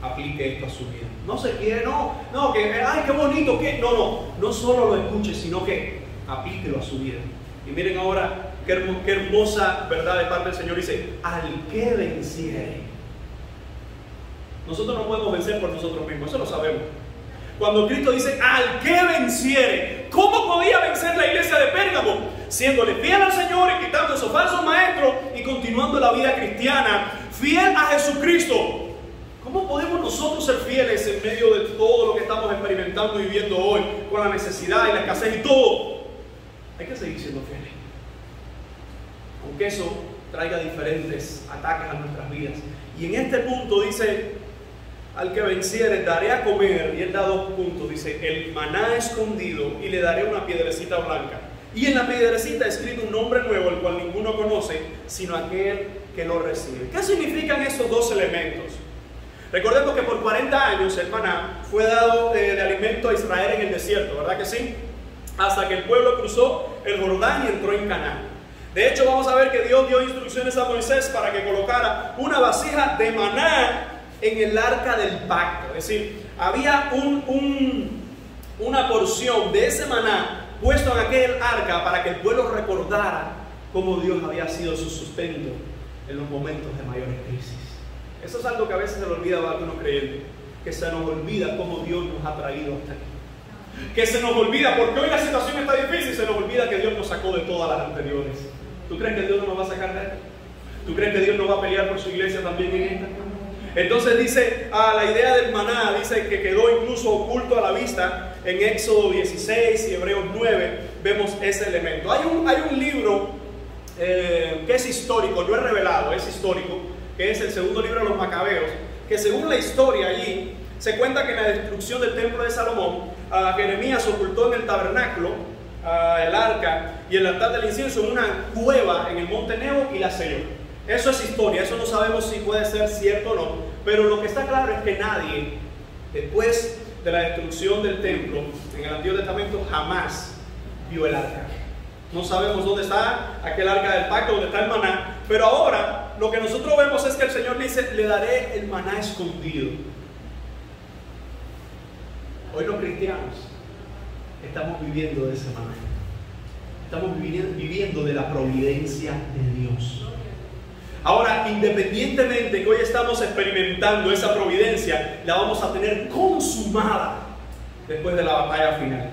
aplique esto a su vida. No se quiere, que, ay, qué bonito, que no solo lo escuche, sino que aplíquelo a su vida. Y miren ahora, qué hermosa verdad de parte del Señor. Dice, al que venciere. Nosotros no podemos vencer por nosotros mismos, eso lo sabemos. Cuando Cristo dice, al que venciere, ¿cómo podía vencer la iglesia de Pérgamo? Siéndole fiel al Señor y quitando esos falsos maestros y continuando la vida cristiana, fiel a Jesucristo. ¿Cómo podemos nosotros ser fieles en medio de todo lo que estamos experimentando y viviendo hoy, con la necesidad y la escasez y todo? Hay que seguir siendo fieles. Aunque eso traiga diferentes ataques a nuestras vidas. Y en este punto dice, al que venciere daré a comer, y él da 2 puntos, dice, el maná escondido, y le daré una piedrecita blanca. Y en la piedrecita escrito un nombre nuevo, el cual ninguno conoce, sino aquel que lo recibe. ¿Qué significan esos 2 elementos? Recordemos que por 40 años el maná fue dado de alimento a Israel en el desierto, ¿verdad que sí? Hasta que el pueblo cruzó el Jordán y entró en Canaán. De hecho, vamos a ver que Dios dio instrucciones a Moisés para que colocara una vasija de maná en el arca del pacto. Es decir, había una porción de ese maná puesto en aquel arca para que el pueblo recordara cómo Dios había sido su sustento en los momentos de mayores crisis. Eso es algo que a veces se le olvida a algunos creyentes, que se nos olvida cómo Dios nos ha traído hasta aquí. Que se nos olvida, porque hoy la situación está difícil, se nos olvida que Dios nos sacó de todas las anteriores. ¿Tú crees que Dios no nos va a sacar de esto? ¿Tú crees que Dios no va a pelear por su iglesia también en esta? Entonces dice, la idea del maná, dice que quedó incluso oculto a la vista. En Éxodo 16 y Hebreos 9 vemos ese elemento. Hay un libro que es histórico, no es revelado, es histórico, que es el segundo libro de los Macabeos, que según la historia allí, se cuenta que en la destrucción del templo de Salomón, Jeremías ocultó en el tabernáculo el arca y el altar del incienso en una cueva en el monte Nebo y la selló. Eso es historia, eso no sabemos si puede ser cierto o no, pero lo que está claro es que nadie, después de la destrucción del templo en el Antiguo Testamento, jamás vio el arca. No sabemos dónde está aquel arca del pacto, dónde está el maná, pero ahora lo que nosotros vemos es que el Señor dice, le daré el maná escondido. Hoy los cristianos estamos viviendo de ese maná. Estamos viviendo de la providencia de Dios. Ahora, independientemente que hoy estamos experimentando esa providencia, la vamos a tener consumada después de la batalla final.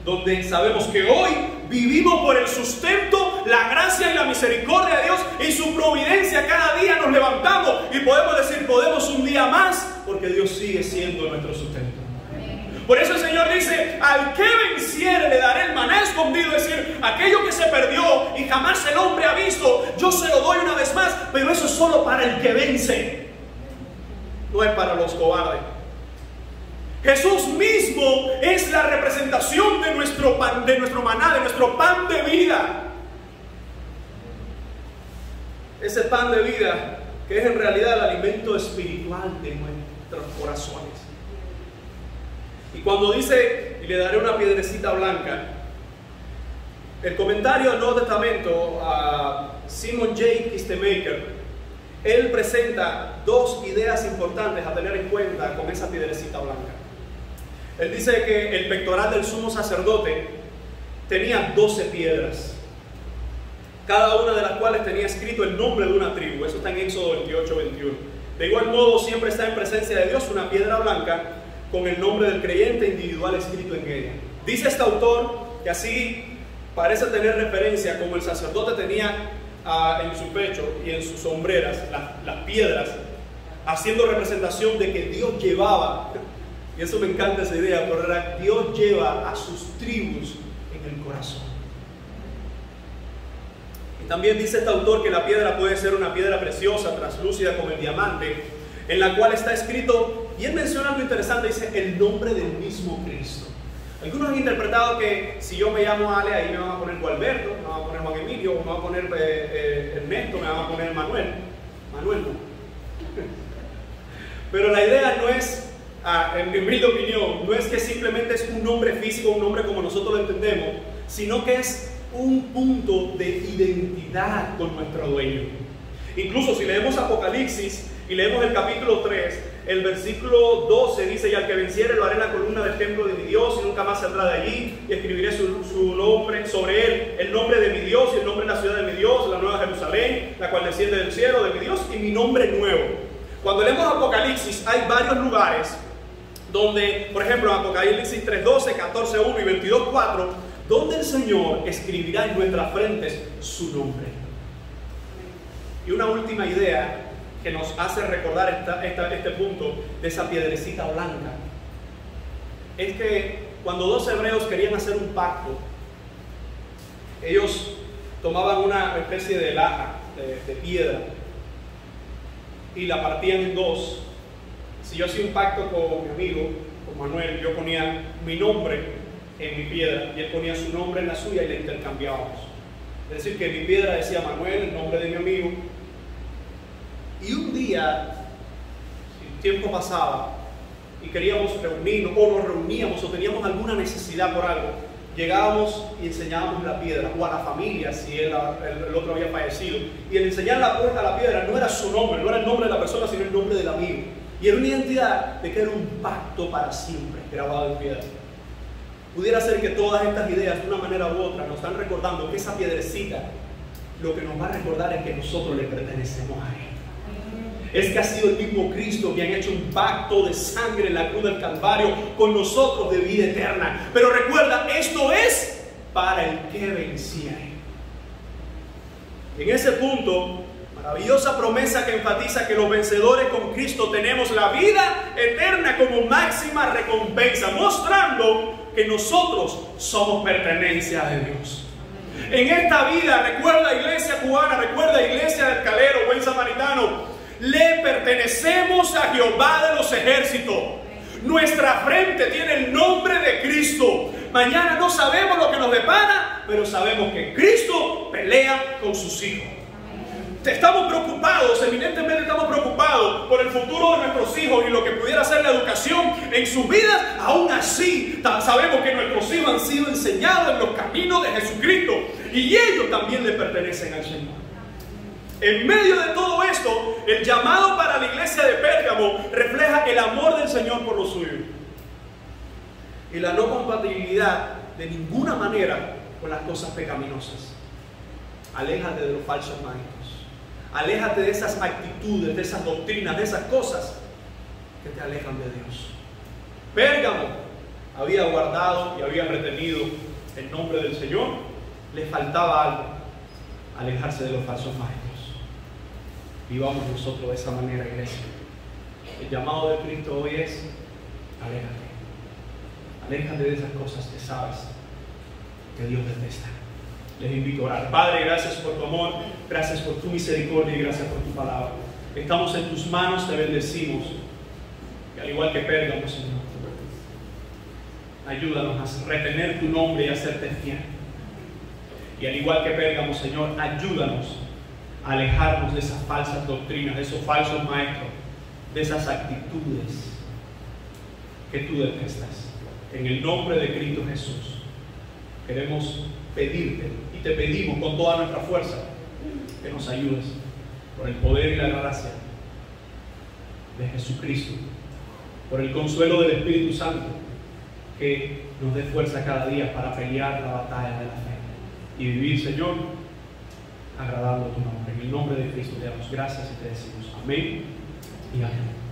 Donde sabemos que hoy vivimos por el sustento, la gracia y la misericordia de Dios y su providencia. Cada día nos levantamos y podemos decir, podemos un día más, porque Dios sigue siendo nuestro sustento. Por eso el Señor dice, al que venciere le daré el maná escondido, es decir, aquello que se perdió y jamás el hombre ha visto, yo se lo doy una vez más, pero eso es solo para el que vence, no es para los cobardes. Jesús mismo es la representación de nuestro pan, de nuestro maná, de nuestro pan de vida. Ese pan de vida que es en realidad el alimento espiritual de nuestros corazones. Y cuando dice, y le daré una piedrecita blanca, el comentario del Nuevo Testamento, Simon J. Kistemaker, él presenta dos ideas importantes a tener en cuenta con esa piedrecita blanca. Él dice que el pectoral del sumo sacerdote tenía 12 piedras, cada una de las cuales tenía escrito el nombre de una tribu. Eso está en Éxodo 28-21. De igual modo, siempre está en presencia de Dios una piedra blanca con el nombre del creyente individual escrito en ella. Dice este autor que así parece tener referencia como el sacerdote tenía en su pecho y en sus sombreras las piedras, haciendo representación de que Dios llevaba, y eso me encanta esa idea, pero Dios lleva a sus tribus en el corazón. Y también dice este autor que la piedra puede ser una piedra preciosa, translúcida como el diamante, en la cual está escrito, y él menciona algo interesante, dice el nombre del mismo Cristo. Algunos han interpretado que si yo me llamo Ale, ahí me van a poner Gualberto, me van a poner Juan Emilio, me van a poner Ernesto, me van a poner Manuel. Manuel no. Pero la idea no es, en mi humilde opinión, no es que simplemente es un nombre físico, un nombre como nosotros lo entendemos, sino que es un punto de identidad con nuestro dueño. Incluso si leemos Apocalipsis y leemos el capítulo 3, el versículo 12 dice, y al que venciere lo haré en la columna del templo de mi Dios y nunca más saldrá de allí, y escribiré su nombre sobre él, el nombre de mi Dios y el nombre de la ciudad de mi Dios, la nueva Jerusalén, la cual desciende del cielo de mi Dios, y mi nombre nuevo. Cuando leemos Apocalipsis hay varios lugares donde, por ejemplo, en Apocalipsis 3:12, 14:1 y 22:4, donde el Señor escribirá en nuestras frentes su nombre. Y una última idea que nos hace recordar este punto de esa piedrecita blanca es que cuando dos hebreos querían hacer un pacto, ellos tomaban una especie de laja de piedra y la partían en dos. Si yo hacía un pacto con mi amigo, con Manuel, yo ponía mi nombre en mi piedra y él ponía su nombre en la suya y la intercambiábamos. Es decir, que mi piedra decía Manuel, el nombre de mi amigo. Y un día, el tiempo pasaba y queríamos reunirnos, o nos reuníamos, o teníamos alguna necesidad por algo, llegábamos y enseñábamos la piedra, o a la familia si el otro había fallecido. Y el enseñar a la piedra no era su nombre, no era el nombre de la persona, sino el nombre del amigo. Y era una identidad de que era un pacto para siempre, grabado en piedra. Pudiera ser que todas estas ideas, de una manera u otra, nos están recordando que esa piedrecita, lo que nos va a recordar es que nosotros le pertenecemos a Él. Es que ha sido el mismo Cristo que han hecho un pacto de sangre en la cruz del Calvario con nosotros de vida eterna. Pero recuerda, esto es para el que venciere. En ese punto, maravillosa promesa que enfatiza que los vencedores con Cristo tenemos la vida eterna como máxima recompensa, mostrando que nosotros somos pertenencia de Dios. En esta vida, recuerda iglesia cubana, recuerda iglesia del Calero, buen samaritano, le pertenecemos a Jehová de los ejércitos. Nuestra frente tiene el nombre de Cristo. Mañana no sabemos lo que nos depara, pero sabemos que Cristo pelea con sus hijos. Estamos preocupados, evidentemente estamos preocupados por el futuro de nuestros hijos y lo que pudiera ser la educación en sus vidas. Aún así, sabemos que nuestros hijos han sido enseñados en los caminos de Jesucristo y ellos también le pertenecen al Señor. En medio de todo esto, el llamado para la iglesia de Pérgamo refleja el amor del Señor por los suyos y la no compatibilidad de ninguna manera con las cosas pecaminosas. Aléjate de los falsos maestros, aléjate de esas actitudes, de esas doctrinas, de esas cosas que te alejan de Dios. Pérgamo había guardado y había retenido el nombre del Señor, le faltaba algo: alejarse de los falsos maestros. Vivamos nosotros de esa manera, iglesia. El llamado de Cristo hoy es: aléjate. Aléjate de esas cosas que sabes que Dios detesta. Les invito a orar. Padre, gracias por tu amor, gracias por tu misericordia y gracias por tu palabra. Estamos en tus manos, te bendecimos. Y al igual que Pérgamo, Señor, ayúdanos a retener tu nombre y a hacerte fiel. Y al igual que Pérgamo, Señor, ayúdanos a alejarnos de esas falsas doctrinas, de esos falsos maestros, de esas actitudes que tú detestas. En el nombre de Cristo Jesús, queremos pedirte y te pedimos con toda nuestra fuerza que nos ayudes por el poder y la gracia de Jesucristo, por el consuelo del Espíritu Santo, que nos dé fuerza cada día para pelear la batalla de la fe y vivir, Señor, agradando tu nombre. En el nombre de Cristo te damos gracias y te decimos amén y amén.